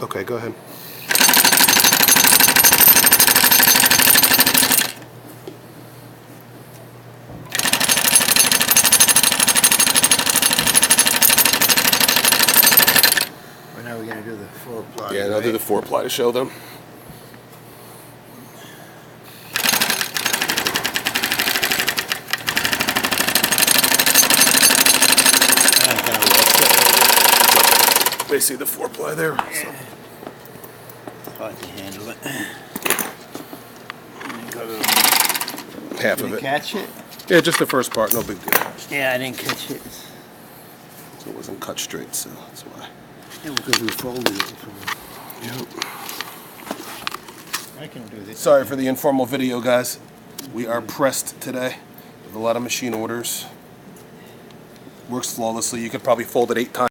Okay, go ahead. Well, now we're going to do the 4-ply. Yeah, and I'll do the 4-ply to show them. They see the 4-ply there. So. Hard to handle it. Half of Did you it. catch it? Yeah, just the first part, no big deal. Yeah, I didn't catch it. So it wasn't cut straight, so that's why. Yeah, because we folded it. Yep. I can do this. Sorry for the informal video, guys. We are pressed today with a lot of machine orders. Works flawlessly. You could probably fold it 8 times.